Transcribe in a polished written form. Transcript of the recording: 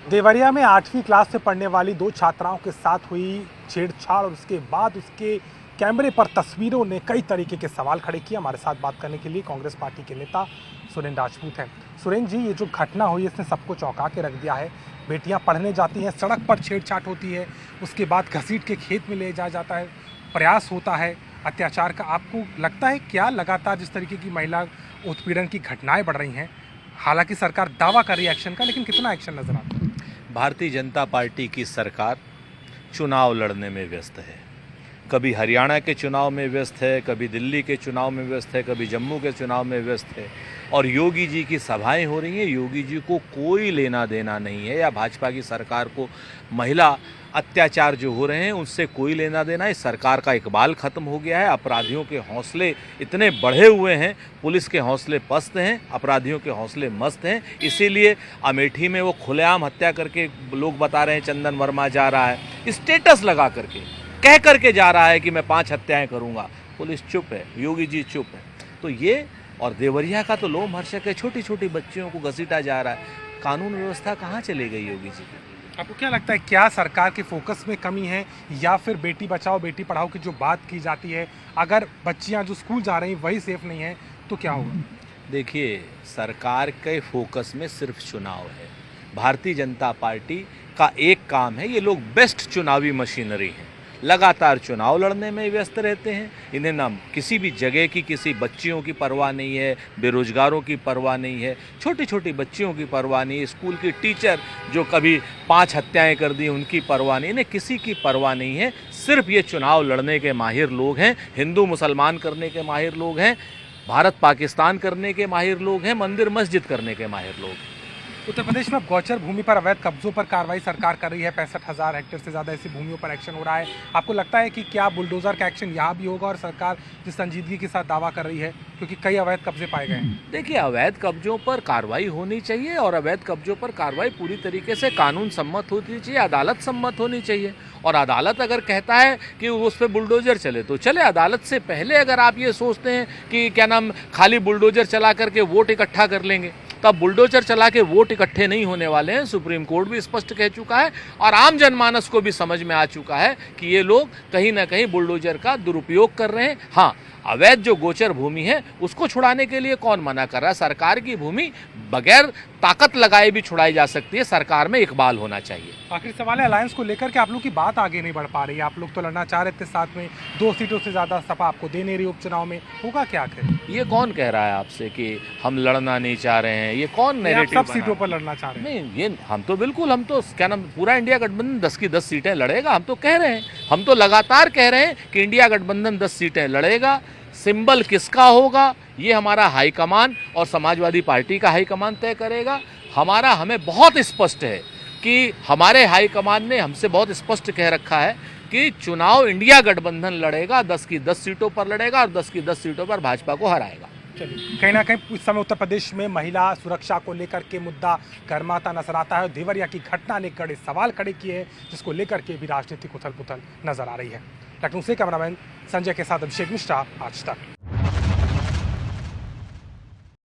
देवरिया में 8वीं क्लास में पढ़ने वाली दो छात्राओं के साथ हुई छेड़छाड़ और उसके बाद उसके कैमरे पर तस्वीरों ने कई तरीके के सवाल खड़े किए। हमारे साथ बात करने के लिए कांग्रेस पार्टी के नेता सुरेंद्र राजपूत हैं। सुरेंद्र जी, ये जो घटना हुई इसने सबको चौंका के रख दिया है। बेटियां पढ़ने जाती हैं, सड़क पर छेड़छाड़ होती है, उसके बाद घसीट के खेत में ले जाया जाता है, प्रयास होता है अत्याचार का। आपको लगता है क्या लगातार जिस तरीके की महिला उत्पीड़न की घटनाएं बढ़ रही हैं, हालांकि सरकार दावा कर रही है एक्शन का, लेकिन कितना एक्शन नजर आता है? भारतीय जनता पार्टी की सरकार चुनाव लड़ने में व्यस्त है। कभी हरियाणा के चुनाव में व्यस्त है, कभी दिल्ली के चुनाव में व्यस्त है, कभी जम्मू के चुनाव में व्यस्त है। और योगी जी की सभाएं हो रही हैं, योगी जी को कोई लेना देना नहीं है, या भाजपा की सरकार को महिला अत्याचार जो हो रहे हैं उनसे कोई लेना देना है। सरकार का इकबाल ख़त्म हो गया है। अपराधियों के हौसले इतने बढ़े हुए हैं, पुलिस के हौसले पस्त हैं, अपराधियों के हौसले मस्त हैं। इसीलिए अमेठी में वो खुलेआम हत्या करके लोग बता रहे हैं चंदन वर्मा जा रहा है, स्टेटस लगा करके कह करके जा रहा है कि मैं 5 हत्याएं करूंगा। पुलिस चुप है, योगी जी चुप है। तो ये और देवरिया का तो लोमहर्षक है, छोटी छोटी बच्चियों को घसीटा जा रहा है। कानून व्यवस्था कहाँ चले गई योगी जी की? आपको क्या लगता है, क्या सरकार के फोकस में कमी है, या फिर बेटी बचाओ बेटी पढ़ाओ की जो बात की जाती है, अगर बच्चियां जो स्कूल जा रही हैं वही सेफ नहीं है तो क्या होगा? देखिए, सरकार के फोकस में सिर्फ चुनाव है। भारतीय जनता पार्टी का एक काम है, ये लोग बेस्ट चुनावी मशीनरी हैं, लगातार चुनाव लड़ने में व्यस्त रहते हैं। इन्हें ना किसी भी जगह की किसी बच्चियों की परवाह नहीं है, बेरोजगारों की परवाह नहीं है, छोटी छोटी बच्चियों की परवाह नहीं है, स्कूल की टीचर जो कभी 5 हत्याएं कर दी उनकी परवाह नहीं, इन्हें किसी की परवाह नहीं है। सिर्फ ये चुनाव लड़ने के माहिर लोग हैं, हिंदू मुसलमान करने के माहिर लोग हैं, भारत पाकिस्तान करने के माहिर लोग हैं, मंदिर मस्जिद करने के माहिर लोग हैं। उत्तर प्रदेश में गोचर भूमि पर अवैध कब्जों पर कार्रवाई सरकार कर रही है। 65,000 हेक्टेयर से ज़्यादा ऐसी भूमियों पर एक्शन हो रहा है। आपको लगता है कि क्या बुलडोजर का एक्शन यहाँ भी होगा और सरकार जिस संजीदगी के साथ दावा कर रही है, क्योंकि कई अवैध कब्जे पाए गए हैं? देखिए, अवैध कब्जों पर कार्रवाई होनी चाहिए और अवैध कब्जों पर कार्रवाई पूरी तरीके से कानून सम्मत होनी चाहिए, अदालत सम्मत होनी चाहिए। और अदालत अगर कहता है कि उस पर बुलडोजर चले तो चले। अदालत से पहले अगर आप ये सोचते हैं कि क्या नाम खाली बुलडोजर चला करके वोट इकट्ठा कर लेंगे, तो अब बुलडोजर चला के वोट इकट्ठे नहीं होने वाले हैं। सुप्रीम कोर्ट भी स्पष्ट कह चुका है और आम जनमानस को भी समझ में आ चुका है कि ये लोग कहीं ना कहीं बुलडोजर का दुरुपयोग कर रहे हैं। हाँ, अवैध जो गोचर भूमि है उसको छुड़ाने के लिए कौन मना कर रहा है? सरकार की भूमि बगैर ताकत लगाए भी छुड़ाई जा सकती है, सरकार में इकबाल होना चाहिए। आखिरी सवाल है, अलायंस को लेकर के आप लोग की बात आगे नहीं बढ़ पा रही है। आप लोग तो लड़ना चाह रहे थे साथ में, 2 सीटों से ज़्यादा सपा आपको दे नहीं रही उपचुनाव में, होगा क्या आखिर? ये कौन कह रहा है आपसे कि हम लड़ना नहीं चाह रहे हैं? ये कौन नैरेटिव? सब सीटों पर लड़ना चाह रहे हैं? नहीं, ये हम तो बिल्कुल, हम तो क्या नाम पूरा इंडिया गठबंधन 10 की 10 सीटें लड़ेगा। हम तो कह रहे हैं, हम तो लगातार कह रहे हैं कि इंडिया गठबंधन 10 सीटें लड़ेगा। सिंबल किसका होगा ये हमारा हाईकमान और समाजवादी पार्टी का हाईकमान तय करेगा। हमें बहुत स्पष्ट है कि हमारे हाईकमान ने हमसे बहुत स्पष्ट कह रखा है कि चुनाव इंडिया गठबंधन लड़ेगा, 10 की 10 सीटों पर लड़ेगा और 10 की 10 सीटों पर भाजपा को हराएगा। चलिए, कहीं ना कहीं इस समय उत्तर प्रदेश में महिला सुरक्षा को लेकर के मुद्दा गर्माता नजर आता है। देवरिया की घटना ने कड़े सवाल खड़े किए हैं, जिसको लेकर के भी राजनीतिक उथल पुथल नजर आ रही है। लखनऊ से कैमरामैन संजय के साथ अभिषेक मिश्रा, आज तक।